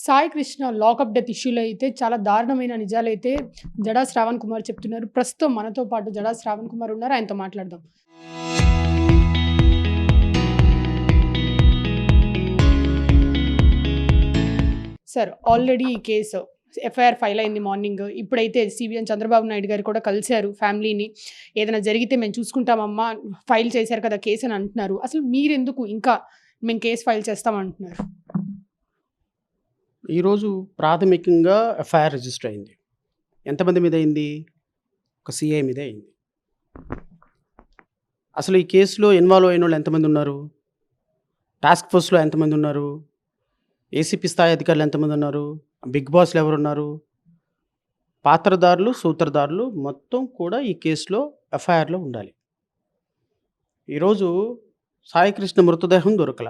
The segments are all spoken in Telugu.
సాయి కృష్ణ లాకప్ డెత్ ఇష్యూలో అయితే చాలా దారుణమైన నిజాలైతే జడా శ్రావణ్ కుమార్ చెప్తున్నారు. ప్రస్తుతం మనతో పాటు జడా శ్రావణ్ కుమార్ ఉన్నారు. ఆయనతో మాట్లాడదాం. సార్, ఆల్రెడీ ఈ కేసు ఎఫ్ఐఆర్ ఫైల్ అయింది మార్నింగ్. ఇప్పుడైతే సీఎం చంద్రబాబు నాయుడు గారు కూడా కలిశారు ఫ్యామిలీని. ఏదైనా జరిగితే మేము చూసుకుంటామమ్మా, ఫైల్ చేశారు కదా కేసు అని అంటున్నారు. అసలు మీరెందుకు ఇంకా మేము కేసు ఫైల్ చేస్తామంటున్నారు? ఈరోజు ప్రాథమికంగా ఎఫ్ఐఆర్ రిజిస్టర్ అయింది. ఎంతమంది మీద అయింది? ఒక సిఐ మీద అయింది. అసలు ఈ కేసులో ఇన్వాల్వ్ అయిన వాళ్ళు ఎంతమంది ఉన్నారు? టాస్క్ ఫోర్స్లో ఎంతమంది ఉన్నారు? ఏసీపీ స్థాయి అధికారులు ఎంతమంది ఉన్నారు? బిగ్ బాస్లు ఎవరున్నారు? పాత్రదారులు, సూత్రధారులు మొత్తం కూడా ఈ కేసులో ఎఫ్ఐఆర్లో ఉండాలి. ఈరోజు సాయికృష్ణ మృతదేహం దొరకల,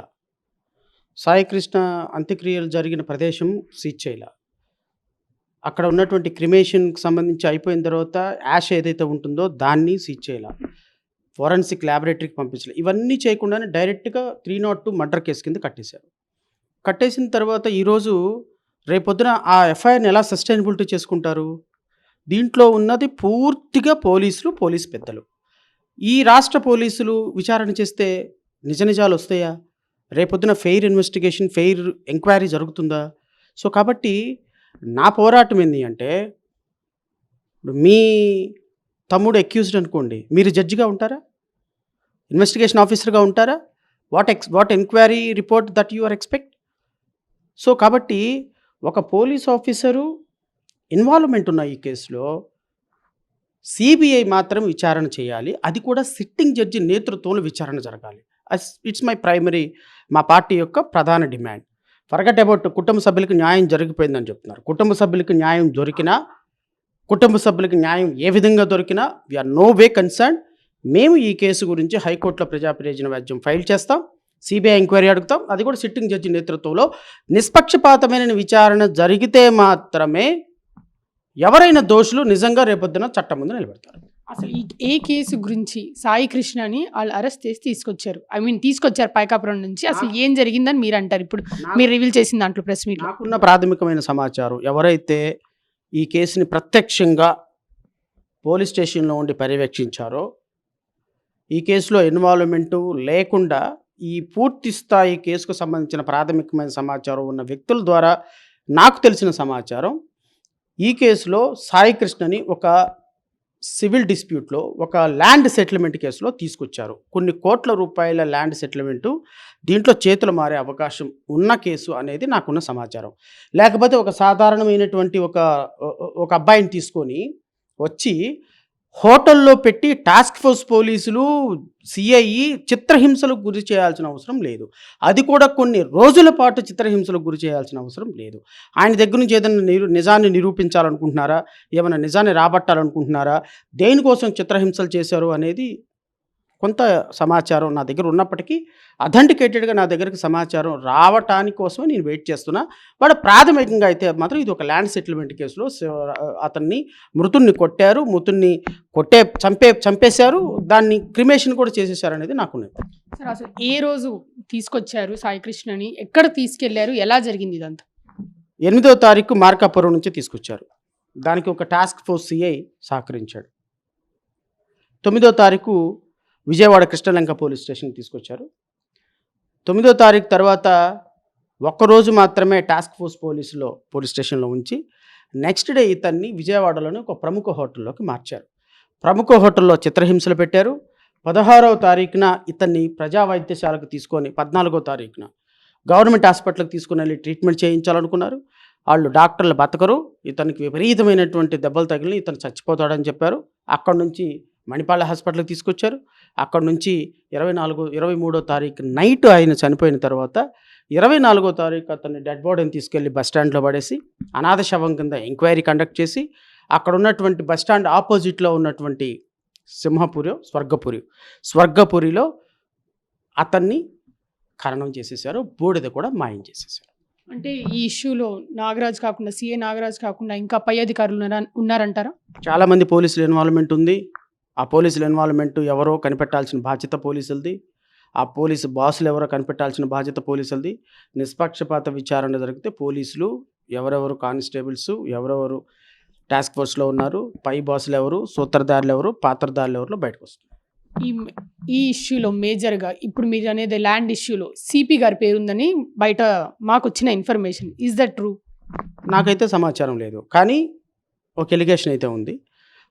సాయికృష్ణ అంత్యక్రియలు జరిగిన ప్రదేశం సీజ్ చేయాల, అక్కడ ఉన్నటువంటి క్రిమేషన్కి సంబంధించి అయిపోయిన తర్వాత యాష్ ఏదైతే ఉంటుందో దాన్ని సీజ్ చేయాల, ఫోరెన్సిక్ ల్యాబొరేటరీకి పంపించాలి. ఇవన్నీ చేయకుండానే డైరెక్ట్గా 302 మర్డర్ కేసు కింద కట్టేశారు. కట్టేసిన తర్వాత ఈరోజు రేపొద్దున ఆ ఎఫ్ఐఆర్ని ఎలా సస్టైనబిలిటీ చేసుకుంటారు? దీంట్లో ఉన్నది పూర్తిగా పోలీస్ పెద్దలు. ఈ రాష్ట్ర పోలీసులు విచారణ చేస్తే నిజ నిజాలు వస్తాయా? రేపొద్దున ఫెయిర్ ఇన్వెస్టిగేషన్, ఫెయిర్ ఎంక్వైరీ జరుగుతుందా? సో కాబట్టి నా పోరాటం ఏంటి అంటే, మీ తమ్ముడు అక్యూజ్డ్ అనుకోండి, మీరు జడ్జిగా ఉంటారా? ఇన్వెస్టిగేషన్ ఆఫీసర్గా ఉంటారా? What enquiry report that you are expect? So కాబట్టి ఒక పోలీస్ ఆఫీసరు ఇన్వాల్వ్మెంట్ ఉన్న ఈ కేసులో సిబిఐ మాత్రం విచారణ చేయాలి. అది కూడా సిట్టింగ్ జడ్జి నేతృత్వంలో విచారణ జరగాలి. ఇట్స్ మై ప్రైమరీ, మా పార్టీ యొక్క ప్రధాన డిమాండ్. ఫర్గట్ అబౌట్ కుటుంబ సభ్యులకు న్యాయం జరిగిపోయిందని చెప్తున్నారు. కుటుంబ సభ్యులకు న్యాయం దొరికినా, కుటుంబ సభ్యులకు న్యాయం ఏ విధంగా దొరికినా వీఆర్ నో వే కన్సర్న్. మేము ఈ కేసు గురించి హైకోర్టులో ప్రజా ప్రయోజన వ్యాజ్యం ఫైల్ చేస్తాం, సిబిఐ ఎంక్వైరీ అడుగుతాం. అది కూడా సిట్టింగ్ జడ్జి నేతృత్వంలో నిష్పక్షపాతమైన విచారణ జరిగితే మాత్రమే ఎవరైనా దోషులు నిజంగా రేపొద్దున చట్టం ముందు నిలబెడతారు. అసలు ఏ కేసు గురించి సాయి కృష్ణని వాళ్ళు అరెస్ట్ చేసి తీసుకొచ్చారు పైకాపురం నుంచి? అసలు ఏం జరిగిందని మీరు అంటారు? ఇప్పుడు మీరు రివీల్ చేసిన దాంట్లో ప్రెస్ మీట్ నాకున్న ప్రాథమికమైన సమాచారం, ఎవరైతే ఈ కేసుని ప్రత్యక్షంగా పోలీస్ స్టేషన్లో ఉండి పర్యవేక్షించారో, ఈ కేసులో ఇన్వాల్వ్మెంటు లేకుండా ఈ పూర్తి స్థాయి కేసుకు సంబంధించిన ప్రాథమికమైన సమాచారం ఉన్న వ్యక్తుల ద్వారా నాకు తెలిసిన సమాచారం, ఈ కేసులో సాయి కృష్ణని ఒక సివిల్ డిస్ప్యూట్లో, ఒక ల్యాండ్ సెటిల్మెంట్ కేసులో తీసుకొచ్చారు. కొన్ని కోట్ల రూపాయల ల్యాండ్ సెటిల్మెంటు దీంట్లో చేతులు మారే అవకాశం ఉన్న కేసు అనేది నాకున్న సమాచారం. లేకపోతే ఒక సాధారణమైనటువంటి ఒక అబ్బాయిని తీసుకొని వచ్చి హోటల్లో పెట్టి టాస్క్ ఫోర్స్ పోలీసులు, సిఐ చిత్రహింసలకు గురి చేయాల్సిన అవసరం లేదు. అది కూడా కొన్ని రోజుల పాటు చిత్రహింసలకు గురి చేయాల్సిన అవసరం లేదు. ఆయన దగ్గర నుంచి ఏదైనా నిజాన్ని నిరూపించాలనుకుంటున్నారా, ఏమైనా నిజాన్ని రాబట్టాలనుకుంటున్నారా, దేనికోసం చిత్రహింసలు చేశారు అనేది కొంత సమాచారం నా దగ్గర ఉన్నప్పటికీ అథెంటికేటెడ్గా నా దగ్గరికి సమాచారం రావటానికి కోసమే నేను వెయిట్ చేస్తున్నా. వాడు ప్రాథమికంగా అయితే మాత్రం ఇది ఒక ల్యాండ్ సెటిల్మెంట్ కేసులో అతన్ని మృతుణ్ణి కొట్టారు, చంపేశారు, దాన్ని క్రిమేషన్ కూడా చేసేసారు అనేది నాకున్నది. సార్, అసలు ఏ రోజు తీసుకొచ్చారు సాయి కృష్ణని, ఎక్కడ తీసుకెళ్లారు, ఎలా జరిగింది ఇదంతా? 8వ తారీఖు మార్కాపురం నుంచి తీసుకొచ్చారు. దానికి ఒక టాస్క్ ఫోర్స్ సిఐ సహకరించాడు. 9వ తారీఖు విజయవాడ కృష్ణలంక పోలీస్ స్టేషన్కి తీసుకొచ్చారు. 9వ తారీఖు తర్వాత ఒక్కరోజు మాత్రమే టాస్క్ ఫోర్స్ పోలీస్ స్టేషన్లో ఉంచి నెక్స్ట్ డే ఇతన్ని విజయవాడలోని ఒక ప్రముఖ హోటల్లోకి మార్చారు. ప్రముఖ హోటల్లో చిత్రహింసలు పెట్టారు. 16వ తారీఖున ఇతన్ని ప్రజా వైద్యశాలకు తీసుకొని 14వ తారీఖున గవర్నమెంట్ హాస్పిటల్కి తీసుకుని వెళ్ళి ట్రీట్మెంట్ చేయించాలనుకున్నారు. వాళ్ళు డాక్టర్లు బతకరు, ఇతనికి విపరీతమైనటువంటి దెబ్బలు తగిలి ఇతను చచ్చిపోతాడని చెప్పారు. అక్కడి నుంచి మణిపాల హాస్పిటల్కి తీసుకొచ్చారు. అక్కడ నుంచి 23వ తారీఖు నైట్ ఆయన చనిపోయిన తర్వాత 24వ తారీఖు అతన్ని డెడ్ బాడీని తీసుకెళ్ళి బస్టాండ్లో పడేసి అనాథ శవం కింద ఎంక్వైరీ కండక్ట్ చేసి అక్కడ ఉన్నటువంటి బస్టాండ్ ఆపోజిట్లో ఉన్నటువంటి స్వర్గపురిలో అతన్ని ఖననం చేసేసారు. బూడిద కూడా మాయం చేసేసారు. అంటే ఈ ఇష్యూలో నాగరాజ్ కాకుండా, సిఏ నాగరాజ్ కాకుండా ఇంకా పై అధికారులు ఉన్నారంటారా? చాలామంది పోలీసుల ఇన్వాల్వ్మెంట్ ఉంది. ఆ పోలీసుల ఇన్వాల్వ్మెంట్ ఎవరో కనిపెట్టాల్సిన బాధ్యత పోలీసులది. ఆ పోలీసు బాసులు ఎవరో కనిపెట్టాల్సిన బాధ్యత పోలీసులది. నిష్పక్షపాత విచారణ జరిగితే పోలీసులు ఎవరెవరు కానిస్టేబుల్స్, ఎవరెవరు టాస్క్ ఫోర్స్‌లో ఉన్నారు, పై బాసులు ఎవరు, సూత్రధారులు ఎవరు, పాత్రధారులు ఎవరో బయటకొస్తుంది. ఈ ఈ ఇష్యూలో మేజర్‌గా ఇప్పుడు మీరు అనేది ల్యాండ్ ఇష్యూలో సీపీ గారి పేరుందని బయట మాకొచ్చిన ఇన్ఫర్మేషన్. Is that true? నాకైతే సమాచారం లేదు. కానీ ఒక ఎలిగేషన్ అయితే ఉంది.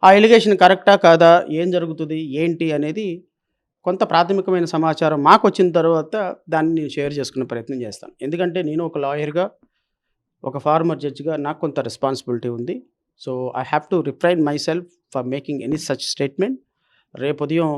ఆ ఎలిగేషన్ కరెక్టా? కాదా? ఏం జరుగుతుంది? ఏంటి? అనేది కొంత ప్రాథమికమైన సమాచారం మాకొచ్చిన తర్వాత దాన్ని నేను షేర్ చేసుకునే ప్రయత్నం చేస్తాను. ఎందుకంటే నేను ఒక లాయర్‌గా, ఒక ఫార్మర్ జడ్జ్‌గా నాకు కొంత రెస్పాన్సిబిలిటీ ఉంది. So, I have to refrain myself for making any such statement. రేపు ఉదయం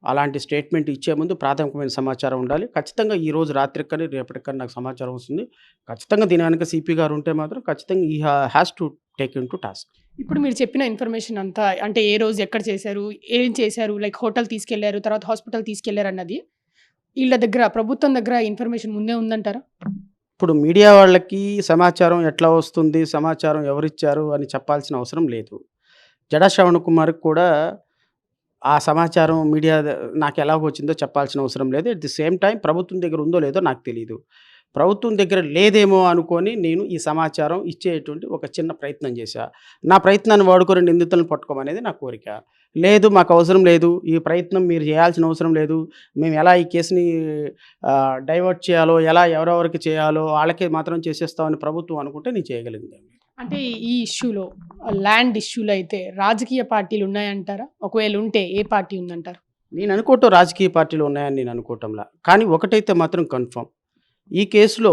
అలాంటి స్టేట్మెంట్ ఇచ్చే ముందు ప్రాథమికమైన సమాచారం ఉండాలి. ఖచ్చితంగా ఈరోజు రాత్రికి కానీ, రేపటికి కానీ నాకు సమాచారం వస్తుంది. ఖచ్చితంగా దీని వెనక సీపీ గారు ఉంటే మాత్రం ఖచ్చితంగా has to take in to task. ఇప్పుడు మీరు చెప్పిన ఇన్ఫర్మేషన్ అంతా అంటే ఏ రోజు ఎక్కడ చేశారు? ఏం చేశారు? లైక్ హోటల్ తీసుకెళ్లారు, తర్వాత హాస్పిటల్ తీసుకెళ్లారు అన్నది ఈళ్ళ దగ్గర ప్రభుత్వం దగ్గర ఇన్ఫర్మేషన్ ముందే ఉందంటారా? ఇప్పుడు మీడియా వాళ్ళకి సమాచారం ఎట్లా వస్తుంది, సమాచారం ఎవరిచ్చారు అని చెప్పాల్సిన అవసరం లేదు. జడా శ్రవణ్ కుమార్‌కి కూడా ఆ సమాచారం మీడియా నాకు ఎలాగొచ్చిందో చెప్పాల్సిన అవసరం లేదు. ఎట్ ది సేమ్ టైమ్ ప్రభుత్వం దగ్గర ఉందో లేదో నాకు తెలీదు. ప్రభుత్వం దగ్గర లేదేమో అనుకోని నేను ఈ సమాచారం ఇచ్చేటువంటి ఒక చిన్న ప్రయత్నం చేశా. నా ప్రయత్నాన్ని వాడుకొని నిందితులను పట్టుకోమనేది నా కోరిక. లేదు, మాకు అవసరం లేదు, ఈ ప్రయత్నం మీరు చేయాల్సిన అవసరం లేదు, మేము ఎలా ఈ కేసుని డైవర్ట్ చేయాలో, ఎలా ఎవరెవరికి చేయాలో వాళ్ళకే మాత్రం చేసేస్తామని ప్రభుత్వం అనుకుంటే నేను చేయగలిగింది. అంటే ఈ ఇష్యూలో ల్యాండ్ ఇష్యూలో అయితే రాజకీయ పార్టీలు ఉన్నాయంటారా? ఒకవేళ ఉంటే ఏ పార్టీ ఉందంటారు? నేను అనుకోవటం రాజకీయ పార్టీలు ఉన్నాయని నేను అనుకోవటంలా. కానీ ఒకటైతే మాత్రం కన్ఫర్మ్. ఈ కేసులో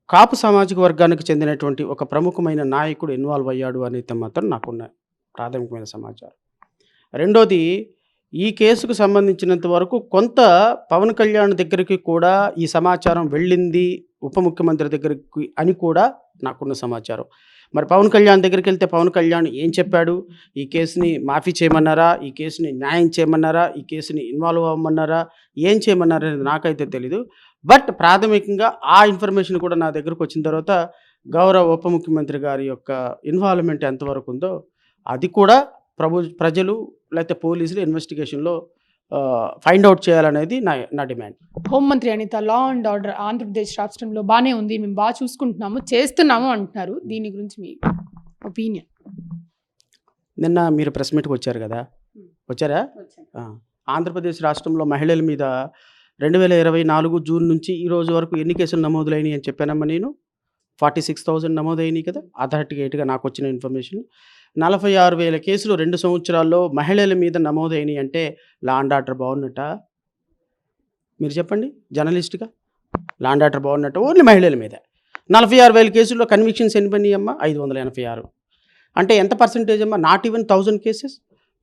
కాపు సామాజిక వర్గానికి చెందినటువంటి ఒక ప్రముఖమైన నాయకుడు ఇన్వాల్వ్ అయ్యాడు అనేది మాత్రం నాకున్న ప్రాథమికమైన సమాచారం. రెండోది, ఈ కేసుకు సంబంధించినంత వరకు కొంత పవన్ కళ్యాణ్ దగ్గరికి కూడా ఈ సమాచారం వెళ్ళింది, ఉప ముఖ్యమంత్రి దగ్గరికి అని కూడా నాకున్న సమాచారం. మరి పవన్ కళ్యాణ్ దగ్గరికి వెళ్తే పవన్ కళ్యాణ్ ఏం చెప్పాడు? ఈ కేసుని మాఫీ చేయమన్నారా? ఈ కేసుని న్యాయం చేయమన్నారా? ఈ కేసుని ఇన్వాల్వ్ అవ్వమన్నారా? ఏం చేయమన్నారా అనేది నాకైతే తెలీదు. బట్ ప్రాథమికంగా ఆ ఇన్ఫర్మేషన్ కూడా నా దగ్గరకు వచ్చిన తర్వాత గౌరవ ఉప ముఖ్యమంత్రి గారి యొక్క ఇన్వాల్వ్మెంట్ ఎంతవరకు ఉందో అది కూడా ప్రజలు లేకపోతే పోలీసులు ఇన్వెస్టిగేషన్లో ఫైండ్ అవుట్ చేయాలనేది నా డిమాండ్. హోంమంత్రి Anitha law and order Andhra Pradesh రాష్ట్రంలో బాగానే ఉంది, మేము బాగా చూసుకుంటున్నాము, చేస్తున్నాము అంటున్నారు. దీని గురించి మీ ఒపీనియన్? నిన్న మీరు ప్రెస్ మీట్కి వచ్చారు కదా, వచ్చారా? ఆంధ్రప్రదేశ్ రాష్ట్రంలో మహిళల మీద 2024 జూన్ నుంచి ఈ రోజు వరకు ఎన్ని కేసులు నమోదులైనాయి అని చెప్పానమ్మా నేను? 46,000 నమోదైనాయి కదా, అథారిటికేట్గా నాకు వచ్చిన ఇన్ఫర్మేషన్. 46,000 కేసులు 2 సంవత్సరాల్లో మహిళల మీద నమోదైనాయి అంటే లా అండ్ ఆర్డర్ బాగున్నట్ట? మీరు చెప్పండి జర్నలిస్ట్గా. లా అండ్ ఆర్డర్ బాగున్నట్ట? ఓన్లీ మహిళల మీద 46,000 కేసుల్లో కన్విక్షన్స్ ఎన్ని పడినాయి అమ్మా? 586. అంటే ఎంత పర్సెంటేజ్ అమ్మా? Not even 1000 cases.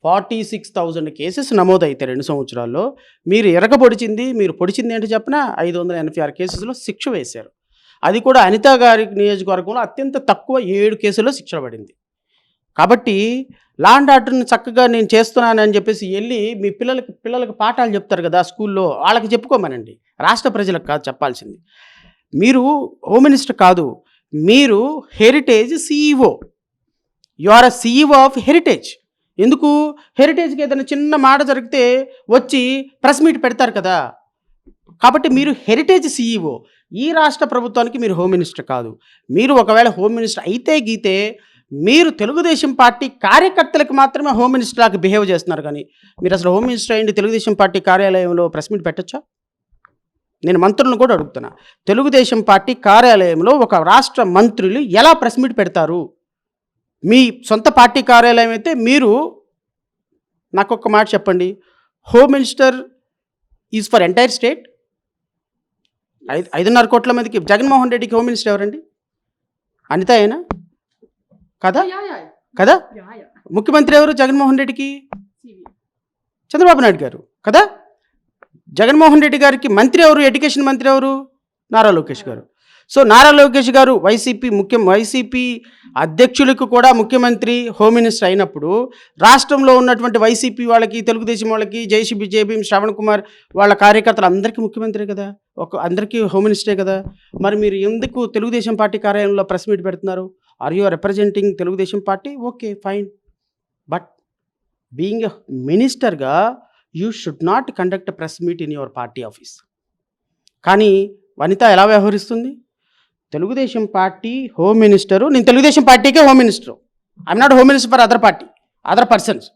46,000 కేసెస్ నమోదైతే 2 సంవత్సరాల్లో మీరు పొడిచింది ఏంటో చెప్పిన 586 కేసెస్లో శిక్ష వేశారు. అది కూడా అనిత గారి నియోజకవర్గంలో అత్యంత తక్కువ 7 కేసుల్లో శిక్ష పడింది. కాబట్టి లా అండ్ ఆర్డర్ని చక్కగా నేను చేస్తున్నానని చెప్పేసి వెళ్ళి మీ పిల్లలకి పాఠాలు చెప్తారు కదా స్కూల్లో, వాళ్ళకి చెప్పుకోమనండి. రాష్ట్ర ప్రజలకు కాదు చెప్పాల్సింది. మీరు హోమ్ మినిస్టర్ కాదు, మీరు Heritage CEO. You are a CEO of Heritage. ఎందుకు? హెరిటేజ్కి ఏదైనా చిన్న మాట జరిగితే వచ్చి ప్రెస్ మీట్ పెడతారు కదా. కాబట్టి మీరు హెరిటేజ్ CEO. ఈ రాష్ట్ర ప్రభుత్వానికి మీరు హోమ్ మినిస్టర్ కాదు. మీరు ఒకవేళ హోమ్ మినిస్టర్ అయితే గీతే మీరు తెలుగుదేశం పార్టీ కార్యకర్తలకు మాత్రమే హోమ్ మినిస్టర్ లాగా బిహేవ్ చేస్తున్నారు. కానీ మీరు అసలు హోమ్ మినిస్టర్ అయ్యింది తెలుగుదేశం పార్టీ కార్యాలయంలో ప్రెస్ మీట్ పెట్టచ్చా? నేను మంత్రులను కూడా అడుగుతున్నా, తెలుగుదేశం పార్టీ కార్యాలయంలో ఒక రాష్ట్ర మంత్రులు ఎలా ప్రెస్ మీట్ పెడతారు? మీ సొంత పార్టీ కార్యాలయం అయితే మీరు నాకు ఒక్క మాట చెప్పండి, home minister is for entire state. 5.5 కోట్ల మందికి జగన్మోహన్ రెడ్డికి హోమ్ మినిస్టర్ ఎవరండి? అనిత అయినా కదా? కదా? ముఖ్యమంత్రి ఎవరు జగన్మోహన్ రెడ్డికి? చంద్రబాబు నాయుడు గారు కదా? జగన్మోహన్ రెడ్డి గారికి మంత్రి ఎవరు? ఎడ్యుకేషన్ మంత్రి ఎవరు? నారా లోకేష్ గారు. సో నారా లోకేష్ గారు వైసీపీ అధ్యక్షులకు కూడా ముఖ్యమంత్రి హోమ్ మినిస్టర్ అయినప్పుడు రాష్ట్రంలో ఉన్నటువంటి వైసీపీ వాళ్ళకి, తెలుగుదేశం వాళ్ళకి, జేబీ శ్రవణ్ కుమార్ వాళ్ళ కార్యకర్తలు అందరికీ ముఖ్యమంత్రి కదా, అందరికీ హోమ్ మినిస్టరే కదా. మరి మీరు ఎందుకు తెలుగుదేశం పార్టీ కార్యాలయంలో ప్రెస్ మీట్ పెడుతున్నారు? Are you representing Telugu Desam party? Okay, fine. But being a మినిస్టర్గా you should not conduct press meet in your party office. కానీ వనిత ఎలా వ్యవహరిస్తుంది? తెలుగుదేశం పార్టీ హోమ్ మినిస్టరు, నేను తెలుగుదేశం పార్టీకే home minister, I'm not home minister for other party, other persons.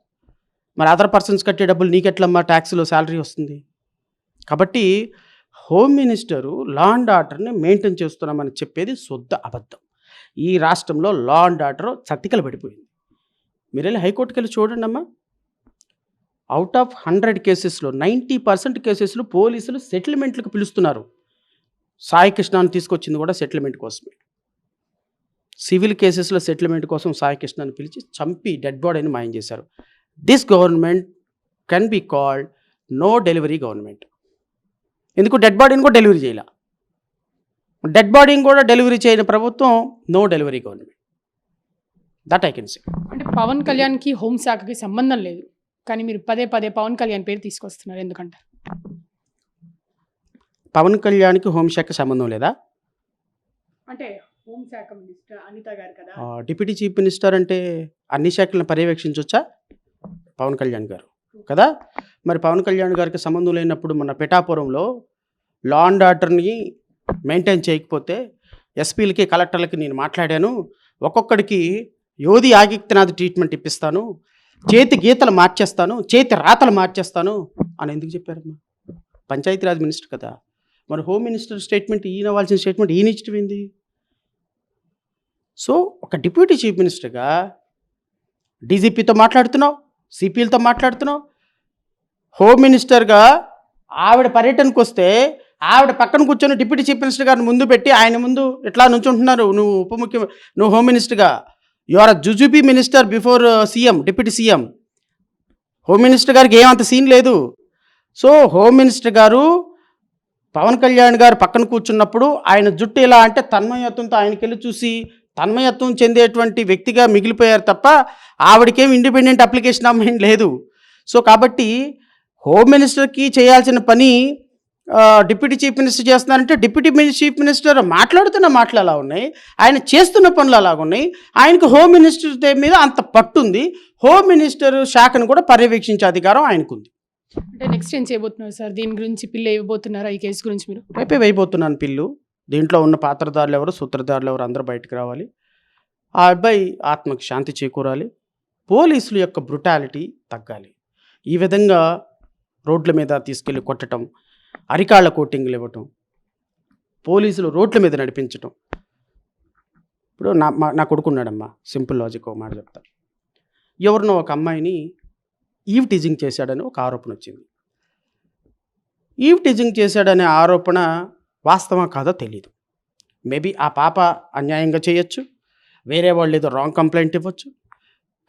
మరి అదర్ పర్సన్స్ కట్టే డబ్బులు నీకెట్లమ్మా ట్యాక్స్లో శాలరీ వస్తుంది? కాబట్టి హోమ్ మినిస్టరు లా అండ్ ఆర్డర్ని మెయింటైన్ చేస్తున్నామని చెప్పేది శుద్ధ అబద్ధం. ఈ రాష్ట్రంలో లా అండ్ ఆర్డర్ చతికిల పడిపోయింది. మీరు వెళ్ళి హైకోర్టుకి వెళ్ళి చూడండి అమ్మా. అవుట్ ఆఫ్ 100 కేసెస్లో 90% కేసెస్లో పోలీసులు సెటిల్మెంట్లకు పిలుస్తున్నారు. సాయి కృష్ణను తీసుకొచ్చింది కూడా సెటిల్మెంట్ కోసమే. సివిల్ కేసెస్లో సెటిల్మెంట్ కోసం సాయి కృష్ణని పిలిచి చంపి డెడ్ బాడీని మాయం చేశారు. This government can be called no delivery government. ఎందుకు డెడ్ బాడీని కూడా డెలివరీ చేయాల? డెడ్ బాడీని కూడా డెలివరీ చేయని ప్రభుత్వం no delivery government. That I can say. అంటే పవన్ కళ్యాణ్కి హోంశాఖకి సంబంధం లేదు, కానీ మీరు పదే పదే పవన్ కళ్యాణ్ పేరు తీసుకొస్తున్నారు, ఎందుకంటే పవన్ కళ్యాణ్కి హోంశాఖ సంబంధం లేదా? అంటే హోంశాఖ మినిస్టర్ అనిత గారు కదా. డిప్యూటీ చీఫ్ మినిస్టర్ అంటే అన్ని శాఖలను పర్యవేక్షించవచ్చా పవన్ కళ్యాణ్ గారు కదా? మరి పవన్ కళ్యాణ్ గారికి సంబంధం లేనప్పుడు మన పిఠాపురంలో లా అండ్ ఆర్డర్ని మెయింటైన్ చేయకపోతే ఎస్పీలకి కలెక్టర్లకి నేను మాట్లాడాను, ఒక్కొక్కడికి యోధి ఆదిత్యనాథ్ ట్రీట్మెంట్ ఇప్పిస్తాను, చేతి గీతలు మార్చేస్తాను, చేతి రాతలు మార్చేస్తాను అని ఎందుకు చెప్పారమ్మా? పంచాయతీరాజ్ మినిస్టర్ కదా. మరి హోమ్ మినిస్టర్ స్టేట్మెంట్ ఈయన అవ్వాల్సిన స్టేట్మెంట్ ఈయన ఇష్టం ఏంది? సో ఒక డిప్యూటీ చీఫ్ మినిస్టర్గా డీజీపీతో మాట్లాడుతున్నావు, సిపిలతో మాట్లాడుతున్నావు. హోమ్ మినిస్టర్గా ఆవిడ పర్యటనకు వస్తే ఆవిడ పక్కన కూర్చొని డిప్యూటీ చీఫ్ మినిస్టర్ గారిని ముందు పెట్టి ఆయన ముందు ఇట్లా నుంచుంటున్నారు. నువ్వు హోమ్ మినిస్టర్గా యు ఆర్ అ జుజుబీ minister before CM, deputy CM. Home minister గారికి ఏమంత సీన్ లేదు. సో హోమ్ మినిస్టర్ గారు పవన్ కళ్యాణ్ గారు పక్కన కూర్చున్నప్పుడు ఆయన జుట్టు ఎలా అంటే తన్మయత్వంతో ఆయనకెళ్ళి చూసి తన్మయత్వం చెందేటువంటి వ్యక్తిగా మిగిలిపోయారు తప్ప ఆవిడకేం ఇండిపెండెంట్ అప్లికేషన్ ఆఫ్ మైండ్ లేదు. సో కాబట్టి హోమ్ మినిస్టర్కి చేయాల్సిన పని డిప్యూటీ చీఫ్ మినిస్టర్ చేస్తున్నారంటే డిప్యూటీ చీఫ్ మినిస్టర్ మాట్లాడుతున్న మాటలు అలా ఉన్నాయి, ఆయన చేస్తున్న పనులు అలాగ ఉన్నాయి. ఆయనకు హోమ్ మినిస్టర్ మీద అంత పట్టుంది. హోమ్ మినిస్టర్ శాఖను కూడా పర్యవేక్షించే అధికారం ఆయనకుంది. అంటే నెక్స్ట్ ఏం చేయబోతున్నారు సార్? దీని గురించి పిల్ల ఇవ్వబోతున్నారా? ఈ కేసు గురించి మీరు? రేపే వేయబోతున్నాను పిల్లు. దీంట్లో ఉన్న పాత్రదారులు ఎవరు, సూత్రధారులు ఎవరు అందరూ బయటకు రావాలి. ఆ అబ్బాయి ఆత్మకు శాంతి చేకూరాలి. పోలీసుల యొక్క బ్రుటాలిటీ తగ్గాలి. ఈ విధంగా రోడ్ల మీద తీసుకెళ్ళి కొట్టడం, అరికాళ్ళ కోటింగ్లు ఇవ్వటం, పోలీసులు రోడ్ల మీద నడిపించటం. ఇప్పుడు నా కొడుకున్నాడమ్మా, సింపుల్ లాజిక్ ఒక మాట చెప్తా. ఎవరినో ఒక అమ్మాయిని ఈవ్ టీజింగ్ చేశాడని ఒక ఆరోపణ వచ్చింది. ఈవ్ టీజింగ్ చేశాడనే ఆరోపణ వాస్తవం కాదో తెలియదు. మేబీ ఆ పాప అన్యాయంగా చేయొచ్చు, వేరే వాళ్ళు ఏదో రాంగ్ కంప్లైంట్ ఇవ్వచ్చు.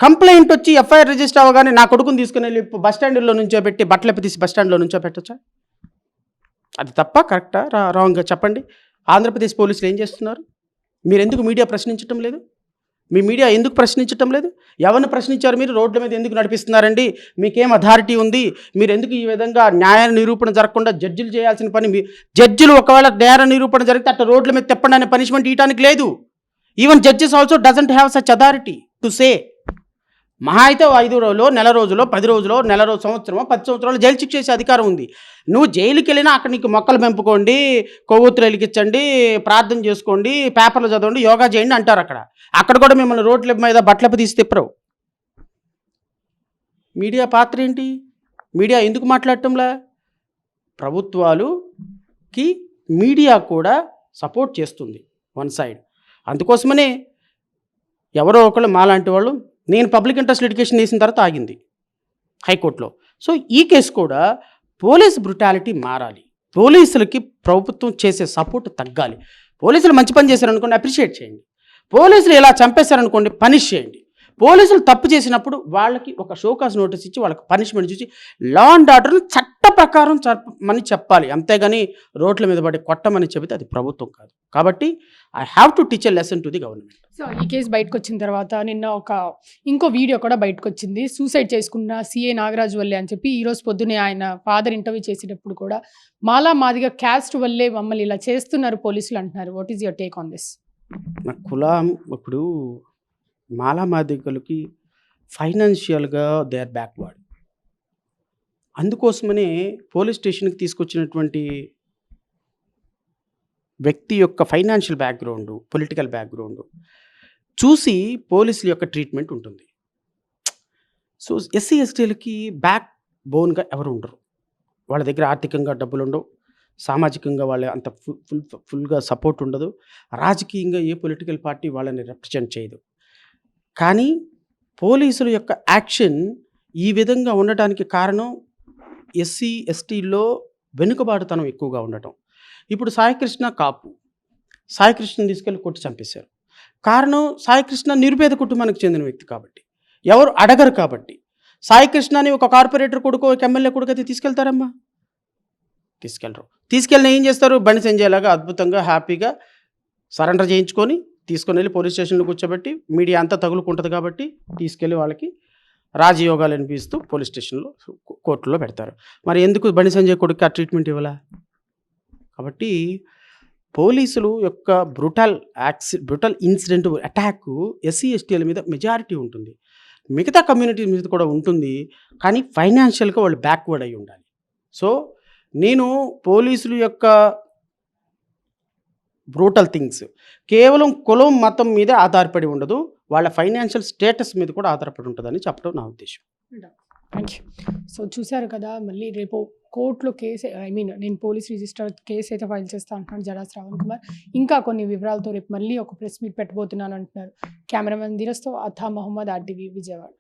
కంప్లైంట్ వచ్చి ఎఫ్ఐఆర్ రిజిస్టర్ అవ్వగానే నా కొడుకుని తీసుకుని వెళ్ళి బస్ స్టాండ్లో నుంచో పెట్టి బట్టలు తీసి బస్ స్టాండ్లో నుంచో పెట్టచ్చా? అది తప్ప కరెక్టా రాంగ్గా చెప్పండి. ఆంధ్రప్రదేశ్ పోలీసులు ఏం చేస్తున్నారు? మీరు ఎందుకు మీడియా ప్రశ్నించటం లేదు? మీ మీడియా ఎందుకు ప్రశ్నించటం లేదు? ఎవరిని ప్రశ్నించారు? మీరు రోడ్ల మీద ఎందుకు నడిపిస్తున్నారండి? మీకేం అథారిటీ ఉంది? మీరు ఎందుకు ఈ విధంగా న్యాయ నిరూపణ జరగకుండా జడ్జిలు చేయాల్సిన పని జడ్జిలు ఒకవేళ న్యాయ నిరూపణ జరిగితే అట్లా రోడ్ల మీద తిప్పండి అనే పనిష్మెంట్ ఇవ్వడానికి లేదు. Even judges also doesn't have such authority to say. మహా అయితే 5 రోజులు, నెల రోజులో, 10 రోజులో, నెల రోజు, సంవత్సరమో, 10 సంవత్సరాలు జైలు శిక్ష చేసే అధికారం ఉంది. నువ్వు జైలుకి వెళ్ళినా అక్కడ నీకు మొక్కలు పెంపుకోండి, కొవ్వొత్తులు వెలిగించండి, ప్రార్థన చేసుకోండి, పేపర్లు చదవండి, యోగా చేయండి అంటారు. అక్కడ కూడా మిమ్మల్ని రోడ్ల మీద బట్టలపై తీసి తిప్పరు. మీడియా పాత్ర ఏంటి? మీడియా ఎందుకు మాట్లాడటంలా? ప్రభుత్వాలుకి మీడియా కూడా సపోర్ట్ చేస్తుంది వన్ సైడ్. అందుకోసమనే ఎవరో ఒకళ్ళు మాలాంటి వాళ్ళు, నేను పబ్లిక్ ఇంట్రెస్ట్ లిటిగేషన్ వేసిన తర్వాత ఆగింది హైకోర్టులో. సో ఈ కేసు కూడా పోలీస్ బ్రుటాలిటీ మారాలి. పోలీసులకి ప్రభుత్వం చేసే సపోర్ట్ తగ్గాలి. పోలీసులు మంచి పని చేశారనుకోండి, అప్రిషియేట్ చేయండి. పోలీసులు ఇలా చంపేశారనుకోండి, పనిష్ చేయండి. పోలీసులు తప్పు చేసినప్పుడు వాళ్ళకి ఒక షోకాస్ నోటీస్ ఇచ్చి వాళ్ళకి పనిష్మెంట్ చూసి లా అండ్ ఆర్డర్ని చట్ట ప్రకారం చెప్పమని చెప్పాలి. అంతేగాని రోడ్ల మీద పడి కొట్టమని చెబితే అది ప్రభుత్వం కాదు. కాబట్టి I have to teach a lesson to the government. So ఈ కేసు బయటకు వచ్చిన తర్వాత నిన్న ఇంకో వీడియో కూడా బయటకు వచ్చింది. సూసైడ్ చేసుకున్న సిఏ నాగరాజు వల్లే అని చెప్పి ఈరోజు పొద్దునే ఆయన ఫాదర్ ఇంటర్వ్యూ చేసేటప్పుడు కూడా మాలా మాదిగా క్యాస్ట్ వల్లే మమ్మల్ని ఇలా చేస్తున్నారు పోలీసులు అంటున్నారు. What is your take on this? నా కులం ఇప్పుడు మాలా మాదిగలకి ఫైనాన్షియల్గా దే ఆర్ బ్యాక్వర్డ్. అందుకోసమనే పోలీస్ స్టేషన్‌కి తీసుకొచ్చినటువంటి వ్యక్తి యొక్క ఫైనాన్షియల్ బ్యాక్‌గ్రౌండు, పొలిటికల్ బ్యాక్‌గ్రౌండు చూసి పోలీసుల యొక్క ట్రీట్మెంట్ ఉంటుంది. సో, ఎస్సీ, ఎస్టీలకి బ్యాక్ బోన్‌గా ఎవరు ఉండరు. వాళ్ళ దగ్గర ఆర్థికంగా డబ్బులుండవు. సామాజికంగా వాళ్ళ అంత ఫుల్‌గా సపోర్ట్ ఉండదు. రాజకీయంగా ఏ పొలిటికల్ పార్టీ వాళ్ళని రిప్రజెంట్ చేయదు. కానీ పోలీసుల యొక్క యాక్షన్ ఈ విధంగా ఉండటానికి కారణం ఎస్సీ, ఎస్టీల్లో వెనుకబాటుతనం ఎక్కువగా ఉండటం. ఇప్పుడు సాయికృష్ణ కాపు. సాయికృష్ణని తీసుకెళ్ళి కొట్టి చంపేశారు. కారణం సాయికృష్ణ నిరుపేద కుటుంబానికి చెందిన వ్యక్తి కాబట్టి. ఎవరు అడగరు కాబట్టి. సాయికృష్ణని ఒక కార్పొరేటర్ కొడుకో, ఒక ఎమ్మెల్యే కొడుకైతే తీసుకెళ్తారమ్మా? తీసుకెళ్ళరు. తీసుకెళ్ళిన ఏం చేస్తారు? బండి సంజయ్‌లాగా అద్భుతంగా హ్యాపీగా సరెండర్ చేయించుకొని తీసుకొని వెళ్ళి పోలీస్ స్టేషన్‌లో కూర్చోబెట్టి మీడియా అంతా తగులుకుంటది కాబట్టి తీసుకెళ్ళి వాళ్ళకి రాజయోగాలు అనిపిస్తూ పోలీస్ స్టేషన్‌లో కోర్టులో పెడతారు. మరి ఎందుకు బండి సంజయ్ కొడుక్కి ఆ ట్రీట్మెంట్ ఇవ్వలా? కాబట్టి పోలీసులు యొక్క బ్రుటల్ ఇన్సిడెంట్ అటాకు ఎస్సీ, ఎస్టీల మీద మెజారిటీ ఉంటుంది. మిగతా కమ్యూనిటీ మీద కూడా ఉంటుంది. కానీ ఫైనాన్షియల్‌గా వాళ్ళు బ్యాక్వర్డ్ అయ్యి ఉండాలి. సో, నేను పోలీసుల యొక్క బ్రూటల్ థింగ్స్ కేవలం కులం, మతం మీదే ఆధారపడి ఉండదు. వాళ్ళ ఫైనాన్షియల్ స్టేటస్ మీద కూడా ఆధారపడి ఉంటదని చెప్పడం నా ఉద్దేశ్యం. Thank you. సో చూసారు కదా, మళ్ళీ రేపు కోర్టులో కేసు నేను పోలీస్ రిజిస్టర్ కేసు అయితే ఫైల్ చేస్తా అంటున్నాను జడా శ్రావణ్ కుమార్. ఇంకా కొన్ని వివరాలతో రేపు మళ్ళీ ఒక ప్రెస్ మీట్ పెట్టబోతున్నాను అంటున్నారు. కెమెరామెన్ ధీరస్తో అథా మహమ్మద్ RTV విజయవాడ.